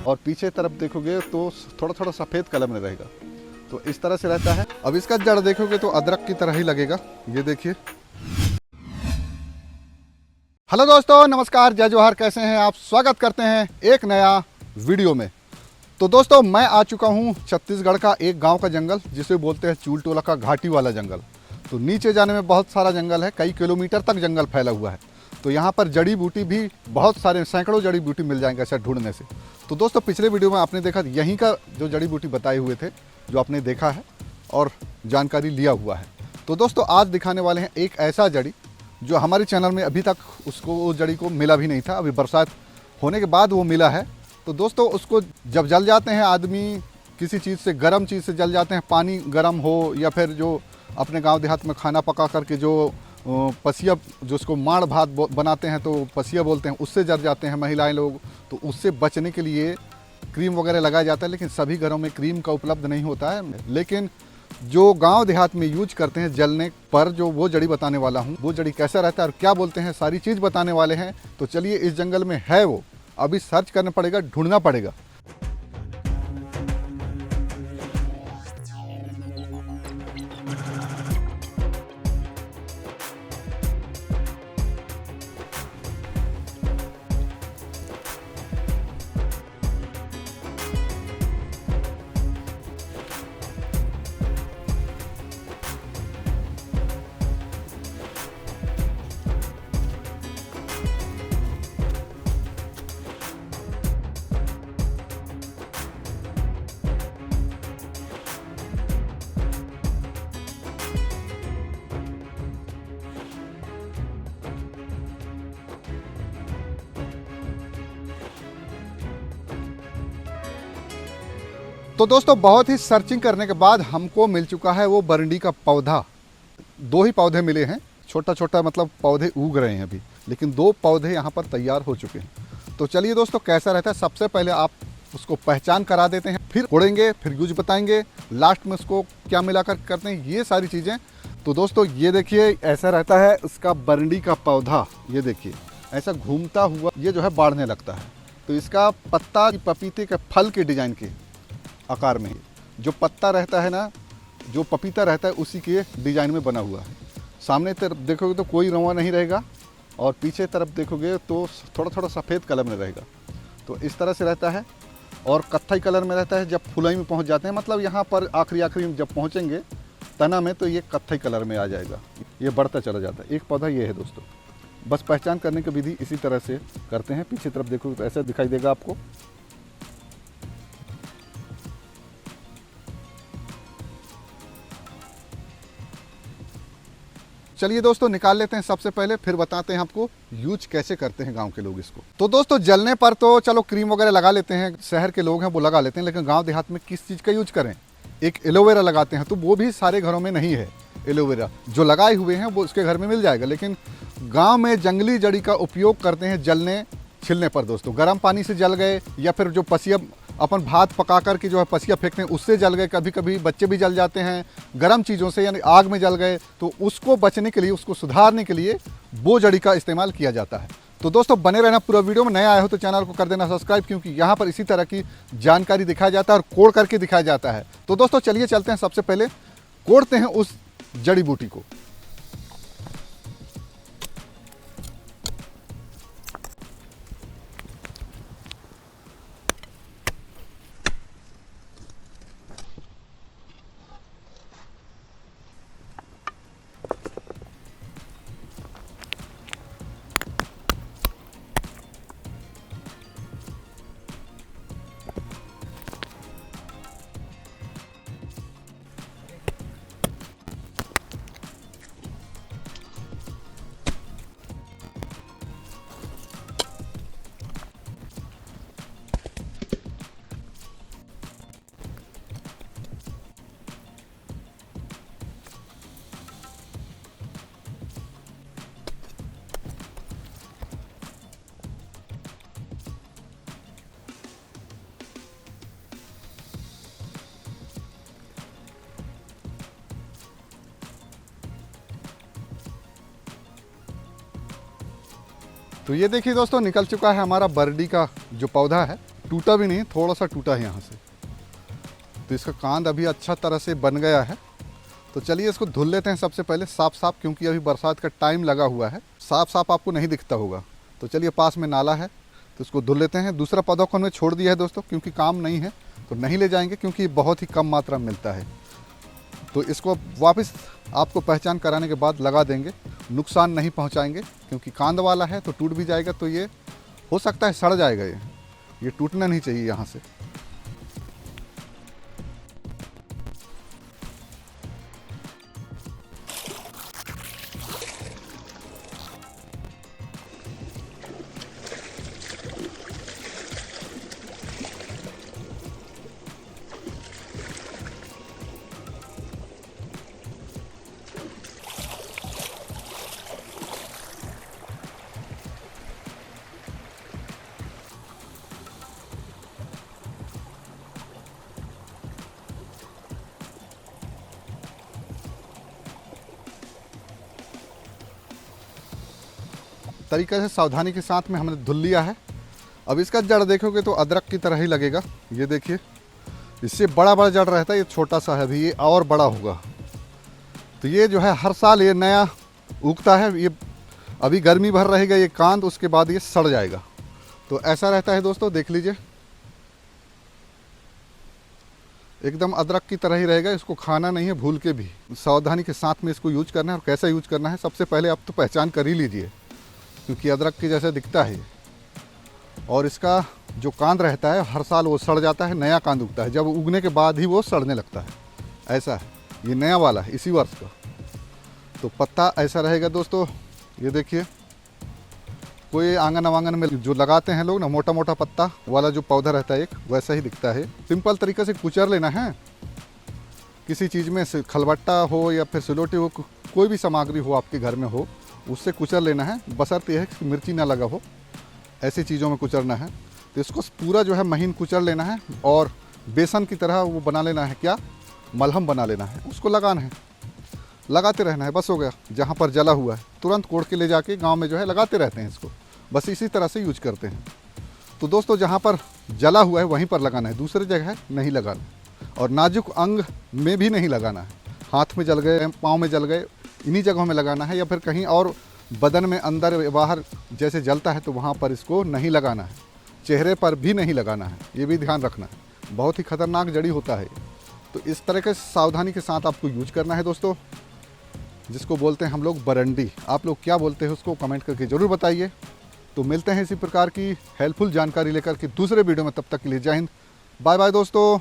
और पीछे तरफ देखोगे तो थोड़ा थोड़ा सफ़ेद कलर में रहेगा। तो इस तरह से रहता है। अब इसका जड़ देखोगे तो अदरक की तरह ही लगेगा। ये देखिए। हेलो दोस्तों, नमस्कार, जय जोहार। कैसे हैं आप? स्वागत करते हैं एक नया वीडियो में। तो दोस्तों, मैं आ चुका हूं छत्तीसगढ़ का एक गांव का जंगल, जिसे बोलते हैं चूल टोला का घाटी वाला जंगल। तो नीचे जाने में बहुत सारा जंगल है, कई किलोमीटर तक जंगल फैला हुआ है। तो यहाँ पर जड़ी बूटी भी बहुत सारे, सैकड़ों जड़ी बूटी मिल जाएंगे ऐसा ढूंढने से। तो दोस्तों, पिछले वीडियो में आपने देखा यहीं का जो जड़ी बूटी बताए हुए थे, जो आपने देखा है और जानकारी लिया हुआ है। तो दोस्तों, आज दिखाने वाले हैं एक ऐसा जड़ी जो हमारे चैनल में अभी तक उसको, वो जड़ी को मिला भी नहीं था। अभी बरसात होने के बाद वो मिला है। तो दोस्तों, उसको जब जल जाते हैं आदमी, किसी चीज़ से, गर्म चीज़ से जल जाते हैं, पानी गर्म हो या फिर जो अपने गांव देहात में खाना पका करके जो पसिया, जो उसको माड़ भात बनाते हैं तो पसिया बोलते हैं, उससे जल जाते हैं महिलाएं लोग। तो उससे बचने के लिए क्रीम वगैरह लगाया जाता है, लेकिन सभी घरों में क्रीम का उपलब्ध नहीं होता है। लेकिन जो गांव देहात में यूज करते हैं जलने पर, जो वो जड़ी बताने वाला हूँ, वो जड़ी कैसा रहता है और क्या बोलते हैं, सारी चीज़ बताने वाले हैं। तो चलिए, इस जंगल में है वो, अभी सर्च करना पड़ेगा, ढूंढना पड़ेगा। तो दोस्तों, बहुत ही सर्चिंग करने के बाद हमको मिल चुका है वो बरंडी का पौधा। दो ही पौधे मिले हैं, छोटा छोटा, मतलब पौधे उग रहे हैं अभी, लेकिन दो पौधे यहाँ पर तैयार हो चुके हैं। तो चलिए दोस्तों, कैसा रहता है, सबसे पहले आप उसको पहचान करा देते हैं, फिर उड़ेंगे, फिर यूज बताएंगे, लास्ट में उसको क्या मिलाकर करते हैं, ये सारी चीज़ें। तो दोस्तों, ये देखिए, ऐसा रहता है उसका बरंडी का पौधा। ये देखिए, ऐसा घूमता हुआ ये जो है बाढ़ने लगता है। तो इसका पत्ता पपीते के फल के डिजाइन के आकार में, जो पत्ता रहता है ना, जो पपीता रहता है, उसी के डिजाइन में बना हुआ है। सामने तरफ देखोगे तो कोई रवा नहीं रहेगा, और पीछे तरफ देखोगे तो थोड़ा थोड़ा सफ़ेद कलर में रहेगा। तो इस तरह से रहता है, और कत्थई कलर में रहता है जब फुलाई में पहुंच जाते हैं, मतलब यहाँ पर आखिरी में जब पहुँचेंगे तना में, तो ये कत्थई कलर में आ जाएगा। ये बढ़ता चला जाता है। एक पौधा ये है दोस्तों। बस पहचान करने की विधि इसी तरह से करते हैं। पीछे तरफ देखोगे तो ऐसा दिखाई देगा आपको। चलिए दोस्तों, निकाल लेते हैं सबसे पहले, फिर बताते हैं आपको यूज कैसे करते हैं गांव के लोग इसको। तो दोस्तों, जलने पर तो चलो क्रीम वगैरह लगा लेते हैं, शहर के लोग हैं वो लगा लेते हैं, लेकिन गांव देहात में किस चीज़ का यूज करें? एक एलोवेरा लगाते हैं, तो वो भी सारे घरों में नहीं है। एलोवेरा जो लगाए हुए हैं वो उसके घर में मिल जाएगा, लेकिन गाँव में जंगली जड़ी का उपयोग करते हैं जलने छिलने पर। दोस्तों, गर्म पानी से जल गए, या फिर जो पसिया अपन भात पका कर के जो है पसिया फेंकते हैं, उससे जल गए। कभी कभी बच्चे भी जल जाते हैं गर्म चीज़ों से, यानी आग में जल गए। तो उसको बचने के लिए, उसको सुधारने के लिए वो जड़ी का इस्तेमाल किया जाता है। तो दोस्तों, बने रहना पूरा वीडियो में। नया आए हो तो चैनल को कर देना सब्सक्राइब, क्योंकि यहाँ पर इसी तरह की जानकारी दिखाया जाता है और कोड करके दिखाया जाता है। तो दोस्तों, चलिए चलते हैं, सबसे पहले कोड़ते हैं उस जड़ी बूटी को। तो ये देखिए दोस्तों, निकल चुका है हमारा बरडी का जो पौधा है। टूटा भी नहीं, थोड़ा सा टूटा है यहाँ से। तो इसका कांद अभी अच्छा तरह से बन गया है। तो चलिए इसको धुल लेते हैं सबसे पहले साफ साफ, क्योंकि अभी बरसात का टाइम लगा हुआ है। साफ साफ आपको नहीं दिखता होगा। तो चलिए पास में नाला है तो इसको धुल लेते हैं। दूसरा पौधा को हमने छोड़ दिया है दोस्तों, क्योंकि काम नहीं है तो नहीं ले जाएंगे, क्योंकि बहुत ही कम मात्रा में मिलता है। तो इसको वापस आपको पहचान कराने के बाद लगा देंगे, नुकसान नहीं पहुंचाएंगे, क्योंकि कांद वाला है तो टूट भी जाएगा तो ये हो सकता है सड़ जाएगा। ये टूटना नहीं चाहिए यहाँ से। तरीके से सावधानी के साथ में हमने धुल लिया है। अब इसका जड़ देखोगे तो अदरक की तरह ही लगेगा। ये देखिए, इससे बड़ा बड़ा जड़ रहता है, ये छोटा सा है, अभी ये और बड़ा होगा। तो ये जो है हर साल ये नया उगता है। ये अभी गर्मी भर रहेगा ये कांद, उसके बाद ये सड़ जाएगा। तो ऐसा रहता है दोस्तों, देख लीजिए एकदम अदरक की तरह ही रहेगा। इसको खाना नहीं है भूल के भी, सावधानी के साथ में इसको यूज करना है। और कैसा यूज करना है सबसे पहले आप तो पहचान कर ही लीजिए, क्योंकि अदरक की जैसे दिखता है। और इसका जो कांद रहता है हर साल वो सड़ जाता है, नया कांद उगता है, जब उगने के बाद ही वो सड़ने लगता है। ऐसा है, ये नया वाला है इसी वर्ष का। तो पत्ता ऐसा रहेगा दोस्तों, ये देखिए। कोई आंगन वांगन में जो लगाते हैं लोग ना, मोटा मोटा पत्ता वाला जो पौधा रहता है एक, वैसा ही दिखता है। सिंपल तरीके से कुचर लेना है। किसी चीज़ में खलबट्टा हो या फिर सिलोटी हो, कोई भी सामग्री हो आपके घर में हो, उससे कुचर लेना है। बशर्ते यह है कि मिर्ची ना लगा हो, ऐसी चीज़ों में कुचरना है। तो इसको पूरा जो है महीन कुचर लेना है और बेसन की तरह वो बना लेना है, क्या मलहम बना लेना है। उसको लगाना है, लगाते रहना है, बस हो गया। जहाँ पर जला हुआ है तुरंत कोड़ के ले जाके गांव में जो है लगाते रहते हैं इसको, बस इसी तरह से यूज करते हैं। तो दोस्तों जहाँ पर जला हुआ है वहीं पर लगाना है, दूसरी जगह नहीं लगाना है। और नाजुक अंग में भी नहीं लगाना है। हाथ में जल गए, पाँव में जल गए, इन्हीं जगहों में लगाना है। या फिर कहीं और बदन में अंदर बाहर जैसे जलता है तो वहाँ पर इसको नहीं लगाना है। चेहरे पर भी नहीं लगाना है, ये भी ध्यान रखना है। बहुत ही खतरनाक जड़ी होता है। तो इस तरह के सावधानी के साथ आपको यूज करना है दोस्तों, जिसको बोलते हैं हम लोग बरंडी। आप लोग क्या बोलते हैं उसको कमेंट करके ज़रूर बताइए। तो मिलते हैं इसी प्रकार की हेल्पफुल जानकारी लेकर के दूसरे वीडियो में। तब तक के लिए जय हिंद, बाय बाय दोस्तों।